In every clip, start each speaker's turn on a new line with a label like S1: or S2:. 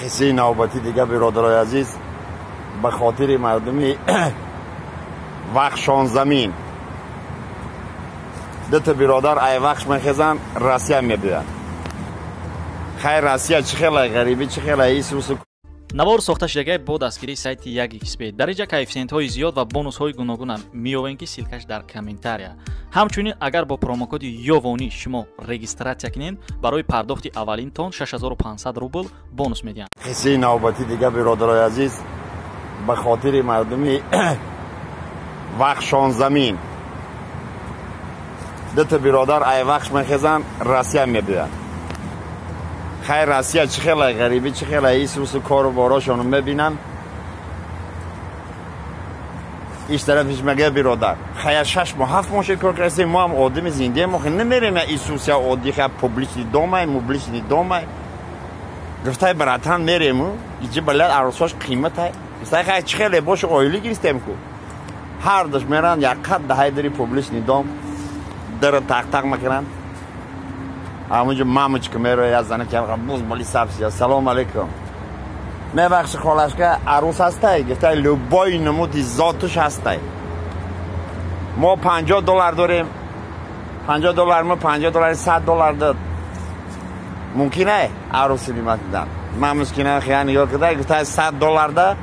S1: قصه نوبتی دیگه برادرای عزیز به خاطر مردمی وخشان زمین دت برادر ای وخش میخزن روسیه میبیرن. خیر روسیه چه خیلی غریبی چه خیلی ایسوس.
S2: навор сохта шудагии бо дастгирии сайти Yagxp дар инҷа коэффициентҳои зиёд ва бонусҳои гуногуна меёбем ки силкаш дар комментария. Ҳамчунин агар бо промокоди ёвонӣ шумо регистратсия кунед барои пардохти аввалин тон 6500 рубл бонус медиҳанд.
S1: қисаи навбатӣ дига биродарои азиз ба хотири мардуми вахшон замин дата биродар ай вахш мехезан Россия мебиёянд. خیر روسیه چه خیلی غریبی چه خیلی ایسوس کار و باراشون میبینن. ایش طرفش مگه برادر خیر 6 ماه 7 ماه کار کردیم ما هم آدم زنده ما نمیریم ایسوس یا عادی خیر پوبلیشی دومای موبلیشی دومای گفته براتان میریم اینجا بلد عروساش قیمت های مثلا خیر چه خیلی باشه آیلی گرفتیم کو هر دش میرن یک قد دهی داری پوبلیشی دوم در تاق تاق میکنن. همونجا مامچ کمیره یا زنه که بوز مالی سبزی. سلام علیکم. میبخش خالش که عروس هسته گفته لبای نمودی ذاتش هسته. ما $50 داریم. $50 ما $50 $100 داد. ممکنه عروسی نیمت دادن. من مسکنه خیلی نگاه کرده گفته $100 ده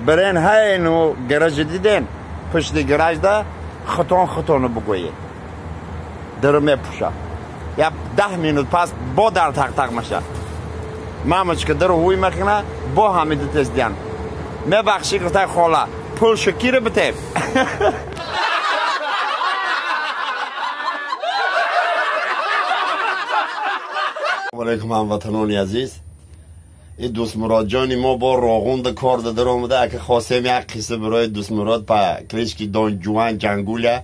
S1: برین های نو گراج دیدین پشت گراج ده خطانو بگویه در میپوشه یا 10 minut پس با در تق تق میشه. مامچ که در هوی میکنه با همین دست دیان میبخشی گفته خاله پول شکیر بده. علیکم هموطنان عزیز. این دوست مراد جانی ما با راغوند کار داده اومده اگه خواستیم یک قصه برای دوست مراد با کلیشکی دان جوان جنگوله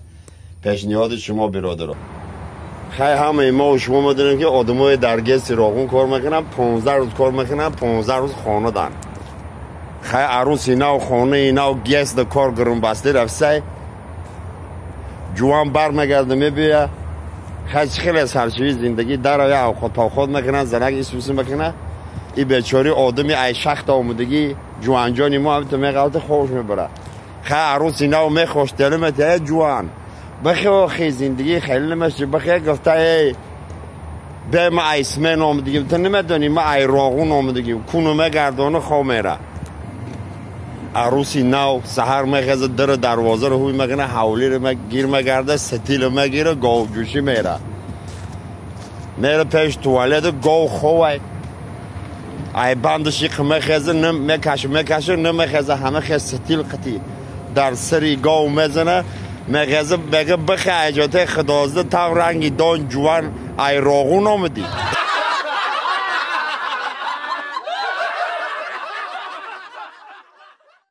S1: پیشنهاد شما برادر. خیلی همه ما و شما میدونیم که آدمای در گس راغون کار میکنن 15 روز کار میکنن 15 روز خانه دارن. خیلی عروس اینا و خانه اینا و گس در کار گرم بسته رفته جوان بر میگرده میبیه خیلی سرچوی زندگی در آیا اوقات تا خود میکنن زنک ایسوسی میکنن. این بیچاری آدمی ای شخت آمودگی جوان جانی ما هم تو میگلت خوش میبره. خیلی عروس اینا و میخوش دلمت ای جوان بخیر خیلی زندگی خیلی نمیشه بخیر گفته ای به ما ایسمن آمدگیم تو نمیدونی ما ای راغون آمدگیم کنو میگردانه خواه میره. عروسی نو سهر میخزه در دروازه رو هوی میگنه حولی رو گیر میگرده ستیل میگیره گاو جوشی میره پیش توالت گاو خواه ای بندشی که میخزه میکشه نمیخزه همه خیز ستیل قطی در سری گاو میزنه میخزه بگه بخی ایجاته خدازده تا رنگی دان جوان ای راغون آمدی.